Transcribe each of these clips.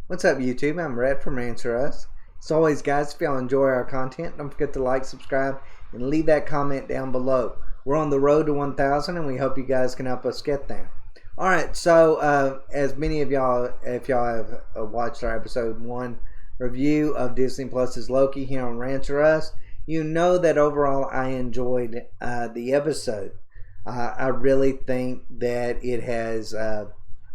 What's up, YouTube? I'm Red from Rants. As always, guys, if y'all enjoy our content, don't forget to like, subscribe, and leave that comment down below. We're on the road to 1,000, and we hope you guys can help us get there. All right, so as many of y'all, if y'all have watched our episode 1 review of Disney Plus's Loki here on Rants, you know that overall I enjoyed the episode. I really think that it has a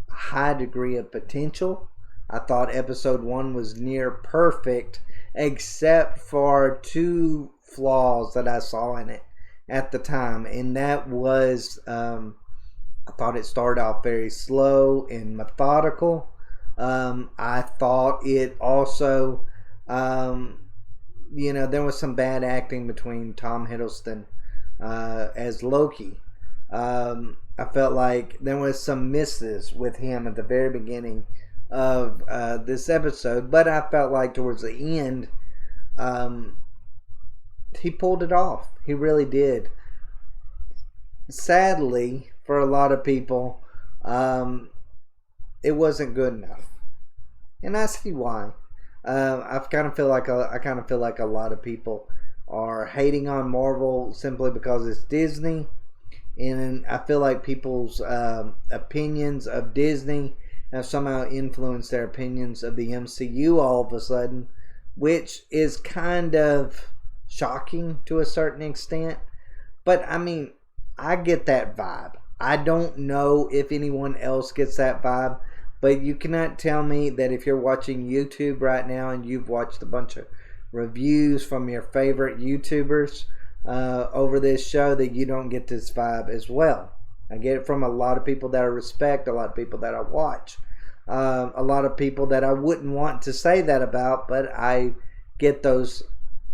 high degree of potential. I thought episode 1 was near perfect, except for 2 flaws that I saw in it at the time. And that was, I thought it started off very slow and methodical. I thought it also, there was some bad acting between Tom Hiddleston as Loki. I felt like there was some misses with him at the very beginning of this episode, but I felt like towards the end he pulled it off. He really did. Sadly, for a lot of people, it wasn't good enough, and I see why. I kind of feel like a lot of people are hating on Marvel simply because it's Disney, and I feel like people's opinions of Disney have somehow influenced their opinions of the MCU all of a sudden, which is kind of shocking to a certain extent. But I mean, I get that vibe. I don't know if anyone else gets that vibe, but you cannot tell me that if you're watching YouTube right now and you've watched a bunch of reviews from your favorite YouTubers over this show that you don't get this vibe as well. I get it from a lot of people that I respect, a lot of people that I watch, a lot of people that I wouldn't want to say that about, but I get those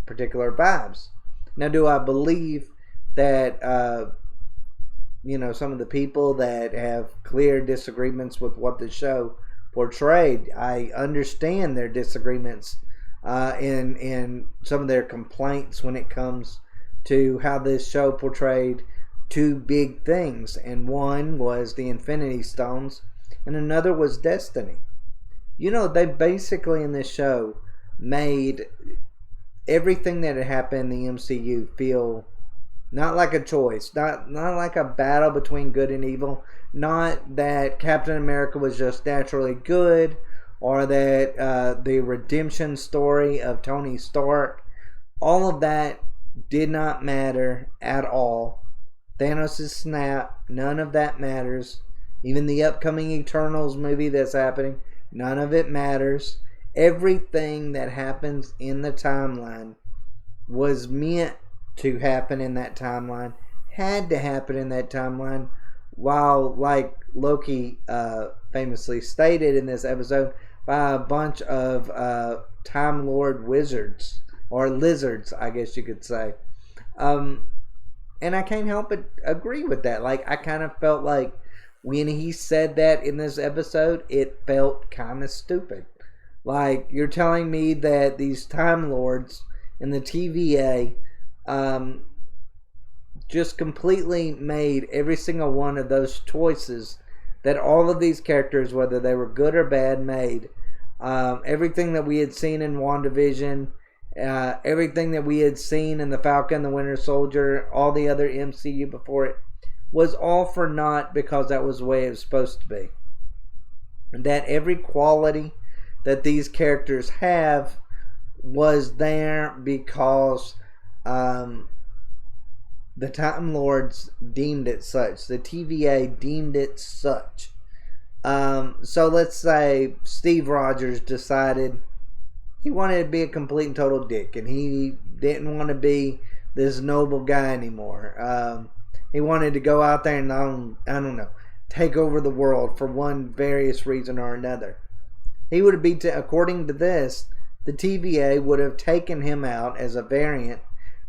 particular vibes. Now, do I believe that, some of the people that have clear disagreements with what the show portrayed, I understand their disagreements and some of their complaints when it comes to how this show portrayed 2 big things, and one was the Infinity Stones and another was destiny. They basically in this show made everything that had happened in the MCU feel not like a choice, not like a battle between good and evil, not that Captain America was just naturally good, or that the redemption story of Tony Stark, all of that did not matter at all. Thanos' snap, none of that matters. Even the upcoming Eternals movie that's happening, none of it matters. Everything that happens in the timeline was meant to happen in that timeline, had to happen in that timeline, while, like Loki famously stated in this episode, by a bunch of Time Lord wizards, or lizards, I guess you could say. And I can't help but agree with that. Like, I kind of felt like when he said that in this episode, it felt kind of stupid. Like, you're telling me that these Time Lords in the TVA just completely made every single one of those choices that all of these characters, whether they were good or bad, made. Everything that we had seen in WandaVision, everything that we had seen in The Falcon, The Winter Soldier, all the other MCU before it, was all for naught because that was the way it was supposed to be. And that every quality that these characters have was there because the Time Lords deemed it such. The TVA deemed it such. So let's say Steve Rogers decided he wanted to be a complete and total dick, and he didn't want to be this noble guy anymore. He wanted to go out there and, I don't know, take over the world for one various reason or another. He would have according to this, the TVA would have taken him out as a variant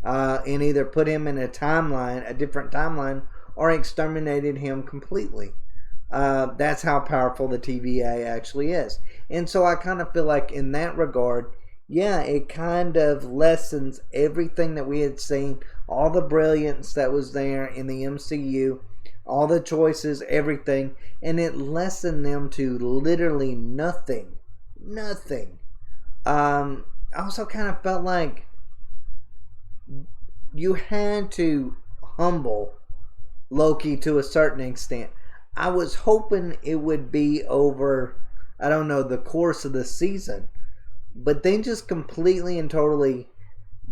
and either put him in a different timeline, or exterminated him completely. That's how powerful the TVA actually is. And so I kind of feel like in that regard, yeah, it kind of lessens everything that we had seen, all the brilliance that was there in the MCU, all the choices, everything, and it lessened them to literally nothing Nothing. I also kind of felt like you had to humble Loki to a certain extent. I was hoping it would be over, I don't know, the course of the season. But they just completely and totally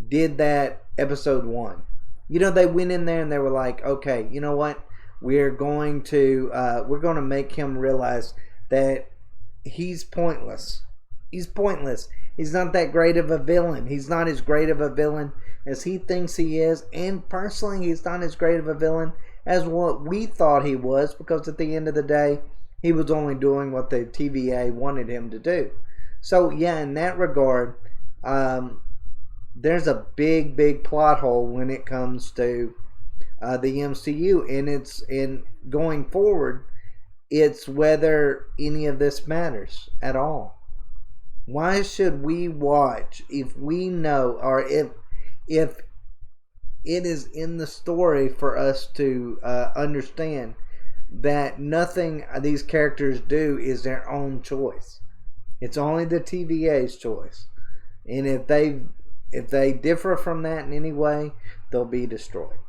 did that episode 1. You know, they went in there and they were like, okay, you know what? We're going to make him realize that he's pointless. He's pointless. He's not that great of a villain. He's not as great of a villain as he thinks he is. And personally, he's not as great of a villain as what we thought he was, because at the end of the day, he was only doing what the TVA wanted him to do. So, yeah, in that regard, there's a big plot hole when it comes to the MCU. And it's in going forward, it's whether any of this matters at all. Why should we watch if we know, or if it is in the story for us to understand that nothing these characters do is their own choice? It's only the TVA's choice, and if they differ from that in any way, they'll be destroyed.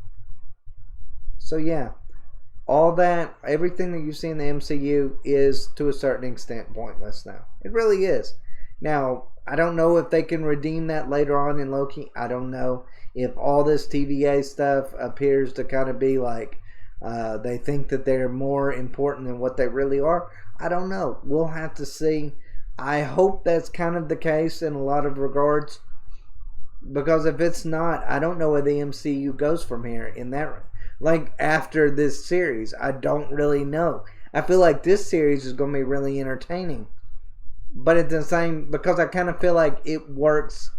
So yeah, all that, everything that you see in the MCU is to a certain extent pointless now. It really is. Now, I don't know if they can redeem that later on in Loki. I don't know if all this TVA stuff appears to kind of be like they think that they're more important than what they really are. I don't know. We'll have to see. I hope that's kind of the case in a lot of regards, because if it's not, I don't know where the MCU goes from here in that. Like, after this series, I don't really know. I feel like this series is going to be really entertaining. But at the same, because I kind of feel like it works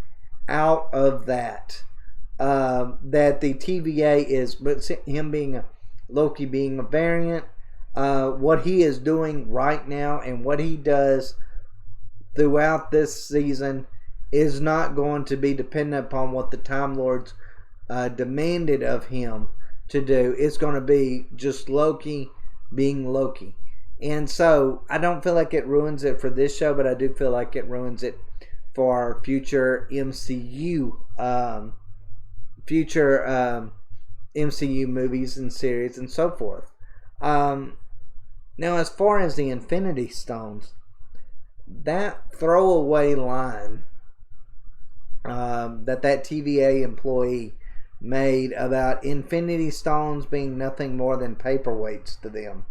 out of that. That the TVA is, but him being Loki being a variant, what he is doing right now and what he does throughout this season is not going to be dependent upon what the Time Lords demanded of him to do. It's going to be just Loki being Loki. And so I don't feel like it ruins it for this show, but I do feel like it ruins it for future MCU MCU movies and series and so forth. Now, as far as the Infinity Stones, that throwaway line that TVA employee made about Infinity Stones being nothing more than paperweights to them,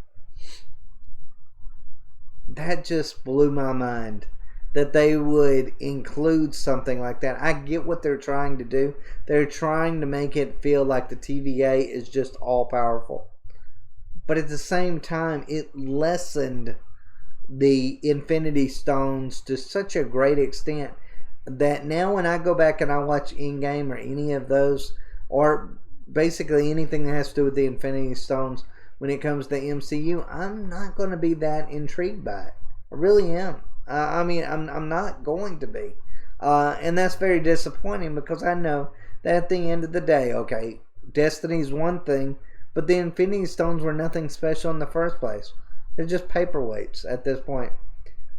that just blew my mind, that they would include something like that. I get what they're trying to do. They're trying to make it feel like the TVA is just all powerful. But at the same time, it lessened the Infinity Stones to such a great extent that now when I go back and I watch Endgame or any of those, or basically anything that has to do with the Infinity Stones, when it comes to the MCU, I'm not going to be that intrigued by it. I really am. I'm not going to be. And that's very disappointing, because I know that at the end of the day, okay, Destiny's one thing, but the Infinity Stones were nothing special in the first place. They're just paperweights at this point.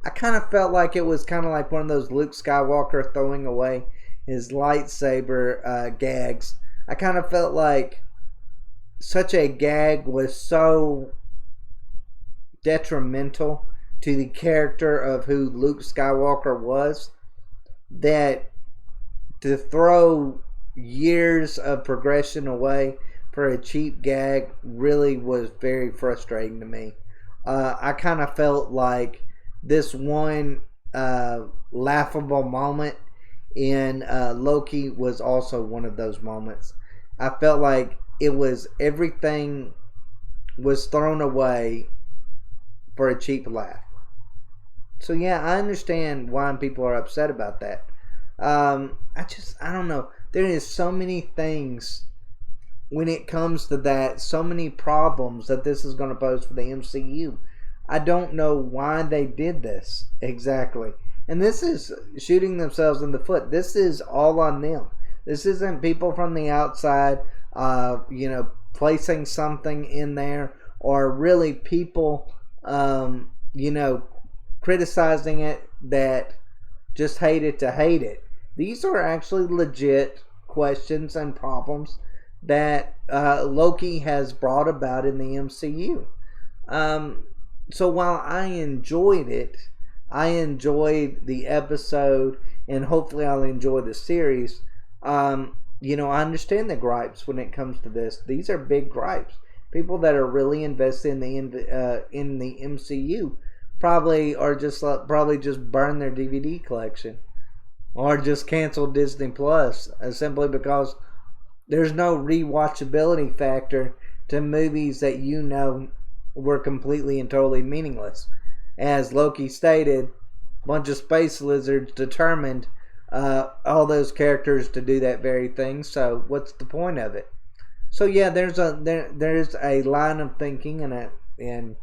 I kind of felt like it was kind of like one of those Luke Skywalker throwing away his lightsaber gags. I kind of felt like such a gag was so detrimental to the character of who Luke Skywalker was, that to throw years of progression away for a cheap gag really was very frustrating to me. I kind of felt like this one laughable moment in Loki was also one of those moments. I felt like it was, everything was thrown away for a cheap laugh. So yeah, I understand why people are upset about that. I don't know. There is so many things when it comes to that, so many problems that this is going to pose for the MCU. I don't know why they did this exactly. And this is shooting themselves in the foot. This is all on them. This isn't people from the outside, placing something in there, or really people, criticizing it that just hate it to hate it. These are actually legit questions and problems that Loki has brought about in the MCU. So while I enjoyed it, I enjoyed the episode, and hopefully I'll enjoy the series. I understand the gripes when it comes to this. These are big gripes. People that are really invested in the MCU probably are probably just burn their DVD collection or just cancel Disney Plus simply because there's no rewatchability factor to movies that were completely and totally meaningless. As Loki stated, a bunch of space lizards determined all those characters to do that very thing. So what's the point of it? So yeah, there's a line of thinking, and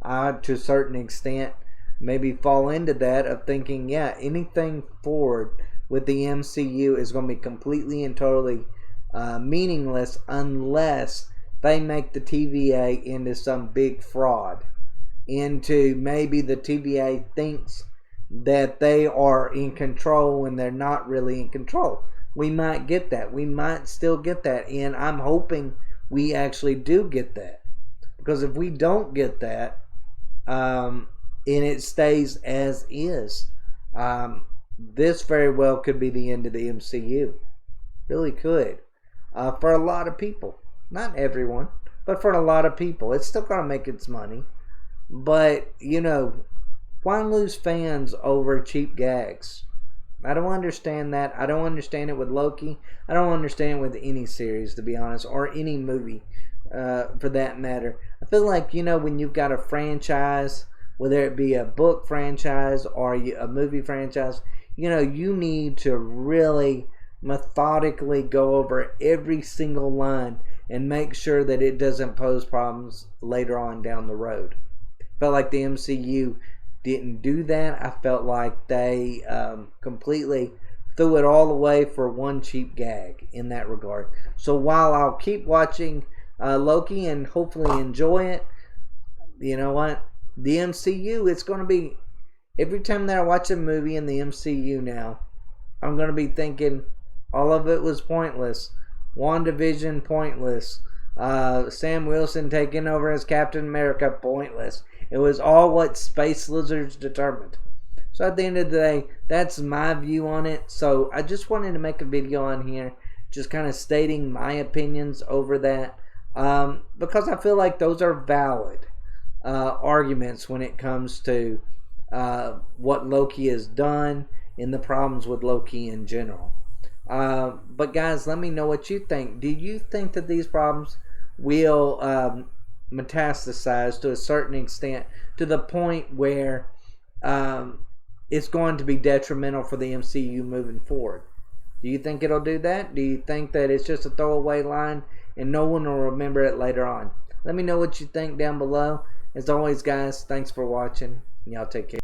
I to a certain extent maybe fall into that of thinking, yeah, anything forward with the MCU is going to be completely and totally meaningless unless they make the TVA into some big fraud. Into maybe the TVA thinks that they are in control when they're not really in control. We might get that. We might still get that. And I'm hoping we actually do get that. Because if we don't get that, and it stays as is, this very well could be the end of the MCU. Really could. For a lot of people. Not everyone, but for a lot of people. It's still going to make its money. But, why lose fans over cheap gags? I don't understand that. I don't understand it with Loki. I don't understand it with any series, to be honest, or any movie, for that matter. I feel like, when you've got a franchise, whether it be a book franchise or a movie franchise, you need to really methodically go over every single line and make sure that it doesn't pose problems later on down the road. I felt like the MCU didn't do that. I felt like they completely threw it all away for one cheap gag in that regard. So while I'll keep watching Loki and hopefully enjoy it, you know what? The MCU, it's going to be, every time that I watch a movie in the MCU now, I'm going to be thinking all of it was pointless. WandaVision, pointless. Sam Wilson taking over as Captain America, pointless. It was all what space lizards determined. So at the end of the day, that's my view on it. So I just wanted to make a video on here, just kind of stating my opinions over that, because I feel like those are valid arguments when it comes to what Loki has done and the problems with Loki in general. But guys, let me know what you think. Do you think that these problems will metastasize to a certain extent to the point where it's going to be detrimental for the MCU moving forward? Do you think it'll do that? Do you think that it's just a throwaway line and no one will remember it later on? Let me know what you think down below. As always, guys, thanks for watching. Y'all take care.